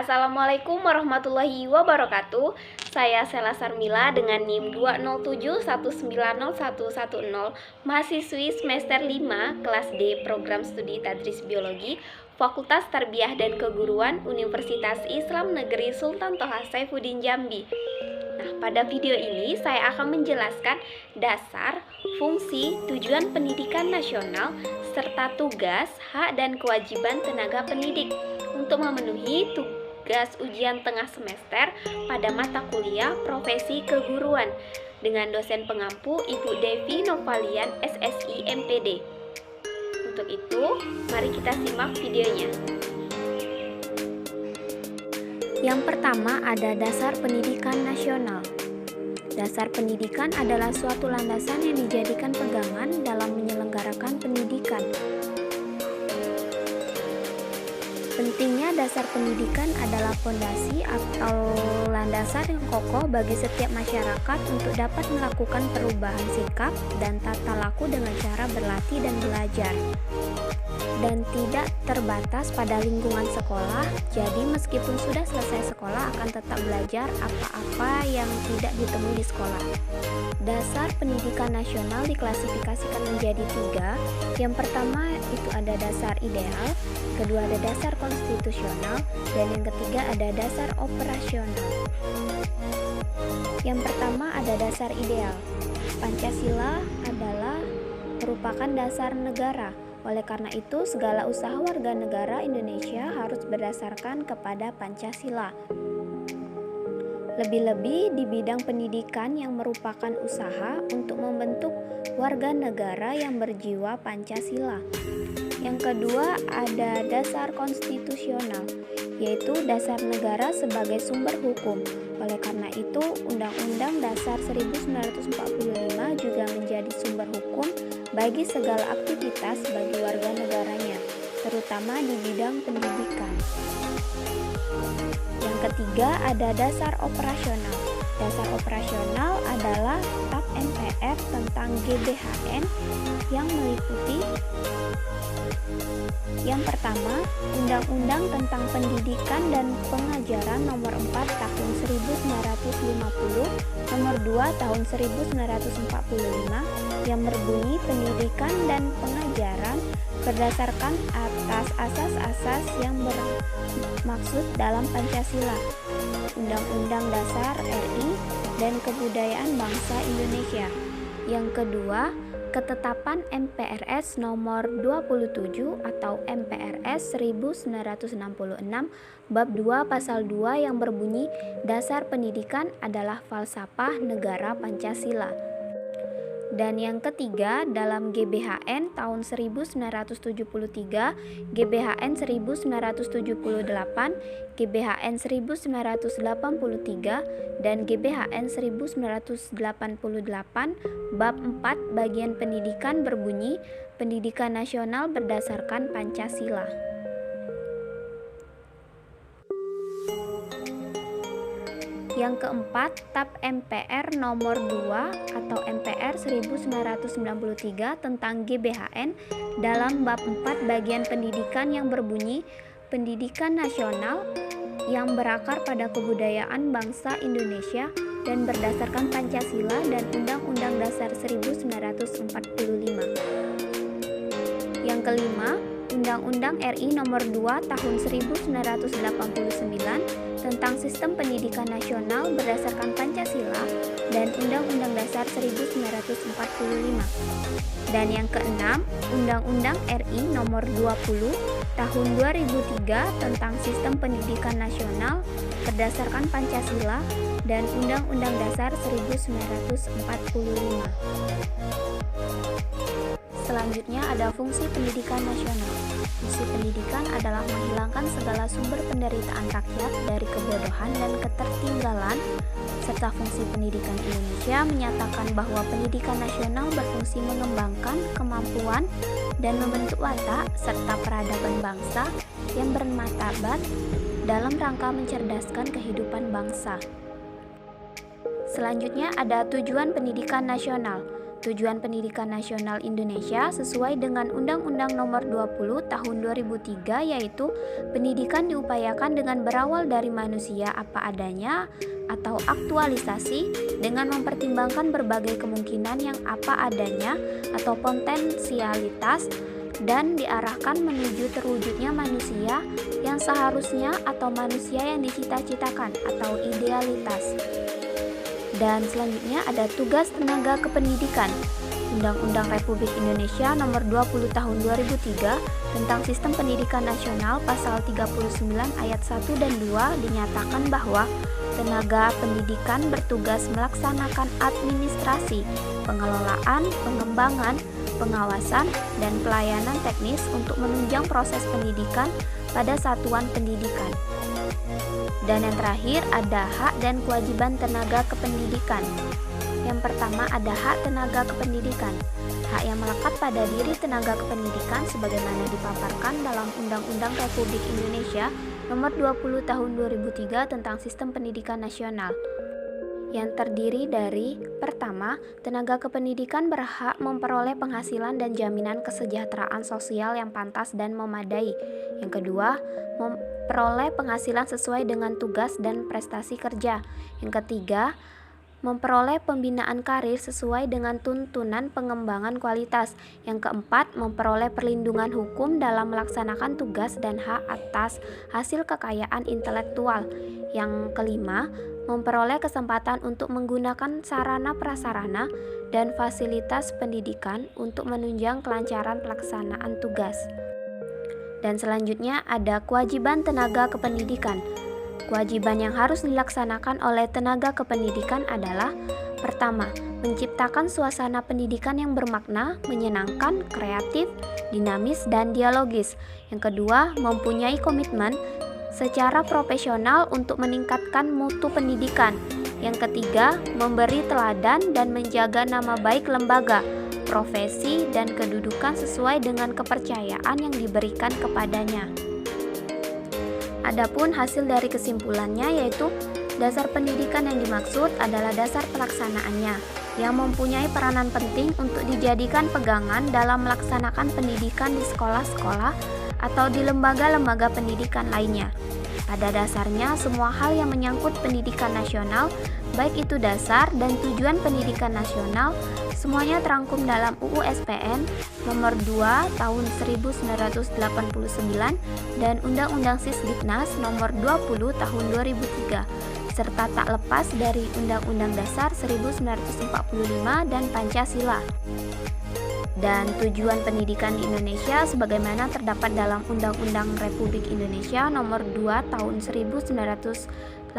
Assalamualaikum warahmatullahi wabarakatuh. Saya Sela Sarmila dengan NIM 207190110, mahasiswi semester 5 kelas D Program Studi Tadris Biologi, Fakultas Tarbiyah dan Keguruan Universitas Islam Negeri Sultan Toha Saifuddin Jambi. Nah, pada video ini saya akan menjelaskan dasar, fungsi, tujuan pendidikan nasional, serta tugas, hak, dan kewajiban tenaga pendidik untuk memenuhi tugas ujian tengah semester pada mata kuliah profesi keguruan dengan dosen pengampu Ibu Devi Novalian SSI MPD. Untuk itu, mari kita simak videonya. Yang pertama ada dasar pendidikan nasional. Dasar pendidikan adalah suatu landasan yang dijadikan pegangan dalam menyelenggarakan pendidikan. Pentingnya dasar pendidikan adalah fondasi atau landasan yang kokoh bagi setiap masyarakat untuk dapat melakukan perubahan sikap dan tata laku dengan cara berlatih dan belajar. Dan tidak terbatas pada lingkungan sekolah, jadi meskipun sudah selesai sekolah akan tetap belajar apa-apa yang tidak ditemui di sekolah. Dasar pendidikan nasional diklasifikasikan menjadi 3. Yang pertama itu ada dasar ideal, kedua ada dasar konstitusional, dan yang ketiga ada dasar operasional. Yang pertama ada dasar ideal. Pancasila adalah merupakan dasar negara. Oleh karena itu, segala usaha warga negara Indonesia harus berdasarkan kepada Pancasila. Lebih-lebih di bidang pendidikan yang merupakan usaha untuk membentuk warga negara yang berjiwa Pancasila. Yang kedua ada dasar konstitusional, yaitu dasar negara sebagai sumber hukum. Oleh karena itu, Undang-Undang Dasar 1945 juga menjadi sumber hukum bagi segala aktivitas bagi warga negaranya, terutama di bidang pendidikan. Yang ketiga ada dasar operasional. Dasar operasional adalah TAP MPR tentang GBHN yang meliputi yang pertama, Undang-Undang tentang Pendidikan dan Pengajaran Nomor 4 Tahun 1950, Nomor 2 Tahun 1945 yang berbunyi pendidikan dan pengajaran berdasarkan atas asas-asas yang bermaksud dalam Pancasila, Undang-Undang Dasar RI, dan Kebudayaan Bangsa Indonesia. Yang kedua, Ketetapan MPRS nomor 27 atau MPRS 1966 bab 2 pasal 2 yang berbunyi dasar pendidikan adalah falsafah negara Pancasila. Dan yang ketiga dalam GBHN tahun 1973, GBHN 1978, GBHN 1983, dan GBHN 1988 bab 4 bagian pendidikan berbunyi pendidikan nasional berdasarkan Pancasila. Yang keempat, TAP MPR nomor 2 atau MPR 1993 tentang GBHN dalam bab 4 bagian pendidikan yang berbunyi pendidikan nasional yang berakar pada kebudayaan bangsa Indonesia dan berdasarkan Pancasila dan Undang-Undang Dasar 1945. Yang kelima, Undang-Undang RI nomor 2 tahun 1989 tentang Sistem Pendidikan Nasional berdasarkan Pancasila dan Undang-Undang Dasar 1945. Dan yang keenam, Undang-Undang RI nomor 20 tahun 2003 tentang Sistem Pendidikan Nasional berdasarkan Pancasila dan Undang-Undang Dasar 1945. Selanjutnya ada fungsi pendidikan nasional. Fungsi pendidikan adalah menghilangkan segala sumber penderitaan rakyat dari kebodohan dan ketertinggalan, serta fungsi pendidikan Indonesia menyatakan bahwa pendidikan nasional berfungsi mengembangkan kemampuan dan membentuk watak serta peradaban bangsa yang bermartabat dalam rangka mencerdaskan kehidupan bangsa. Selanjutnya ada tujuan pendidikan nasional. Tujuan pendidikan nasional Indonesia sesuai dengan Undang-Undang Nomor 20 Tahun 2003, yaitu pendidikan diupayakan dengan berawal dari manusia apa adanya atau aktualisasi dengan mempertimbangkan berbagai kemungkinan yang apa adanya atau potensialitas dan diarahkan menuju terwujudnya manusia yang seharusnya atau manusia yang dicita-citakan atau idealitas. Dan selanjutnya ada tugas tenaga kependidikan. Undang-Undang Republik Indonesia Nomor 20 Tahun 2003 tentang Sistem Pendidikan Nasional Pasal 39 Ayat 1 dan 2 dinyatakan bahwa tenaga pendidikan bertugas melaksanakan administrasi, pengelolaan, pengembangan, pengawasan, dan pelayanan teknis untuk menunjang proses pendidikan pada satuan pendidikan. Dan yang terakhir ada hak dan kewajiban tenaga kependidikan. Yang pertama ada hak tenaga kependidikan. Hak yang melekat pada diri tenaga kependidikan sebagaimana dipaparkan dalam Undang-Undang Republik Indonesia Nomor 20 Tahun 2003 tentang Sistem Pendidikan Nasional. Yang terdiri dari: pertama, tenaga kependidikan berhak memperoleh penghasilan dan jaminan kesejahteraan sosial yang pantas dan memadai. Yang kedua, memperoleh penghasilan sesuai dengan tugas dan prestasi kerja. Yang ketiga, memperoleh pembinaan karir sesuai dengan tuntunan pengembangan kualitas. Yang keempat, memperoleh perlindungan hukum dalam melaksanakan tugas dan hak atas hasil kekayaan intelektual. Yang kelima, memperoleh kesempatan untuk menggunakan sarana prasarana dan fasilitas pendidikan untuk menunjang kelancaran pelaksanaan tugas. Dan selanjutnya ada kewajiban tenaga kependidikan. Kewajiban yang harus dilaksanakan oleh tenaga kependidikan adalah: pertama, menciptakan suasana pendidikan yang bermakna, menyenangkan, kreatif, dinamis, dan dialogis. Yang kedua, mempunyai komitmen secara profesional untuk meningkatkan mutu pendidikan. Yang ketiga, memberi teladan dan menjaga nama baik lembaga, profesi, dan kedudukan sesuai dengan kepercayaan yang diberikan kepadanya. Adapun hasil dari kesimpulannya yaitu dasar pendidikan yang dimaksud adalah dasar pelaksanaannya yang mempunyai peranan penting untuk dijadikan pegangan dalam melaksanakan pendidikan di sekolah-sekolah atau di lembaga-lembaga pendidikan lainnya. Pada dasarnya, semua hal yang menyangkut pendidikan nasional, baik itu dasar dan tujuan pendidikan nasional, semuanya terangkum dalam UU SPN Nomor 2 Tahun 1989 dan Undang-Undang Sisdiknas Nomor 20 Tahun 2003, serta tak lepas dari Undang-Undang Dasar 1945 dan Pancasila. Dan tujuan pendidikan di Indonesia sebagaimana terdapat dalam Undang-Undang Republik Indonesia Nomor 2 Tahun 1989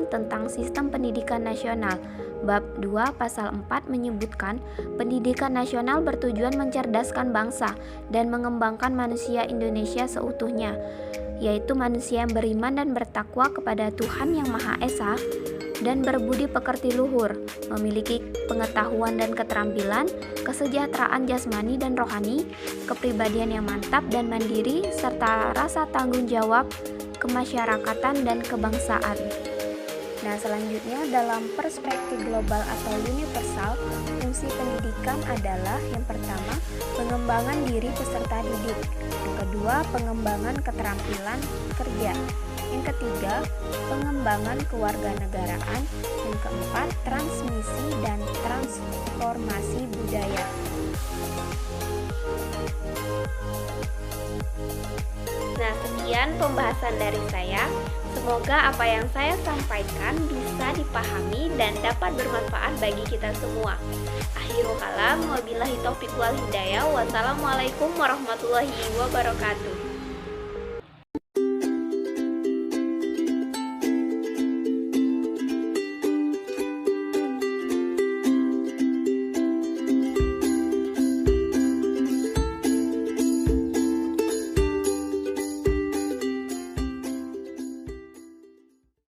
tentang Sistem Pendidikan Nasional. Bab 2 Pasal 4 menyebutkan pendidikan nasional bertujuan mencerdaskan bangsa dan mengembangkan manusia Indonesia seutuhnya, yaitu manusia yang beriman dan bertakwa kepada Tuhan Yang Maha Esa dan berbudi pekerti luhur, memiliki pengetahuan dan keterampilan, kesejahteraan jasmani dan rohani, kepribadian yang mantap dan mandiri, serta rasa tanggung jawab, kemasyarakatan, dan kebangsaan. Nah, selanjutnya dalam perspektif global atau universal, fungsi pendidikan adalah: yang pertama, pengembangan diri peserta didik; yang kedua, pengembangan keterampilan kerja; yang ketiga, pengembangan kewarganegaraan; yang keempat, transmisi dan transformasi budaya. Nah, sekian pembahasan dari saya. Semoga apa yang saya sampaikan bisa dipahami dan dapat bermanfaat bagi kita semua. Akhirul kalam, wabillahi taufiq wal hidayah. Wassalamualaikum warahmatullahi wabarakatuh.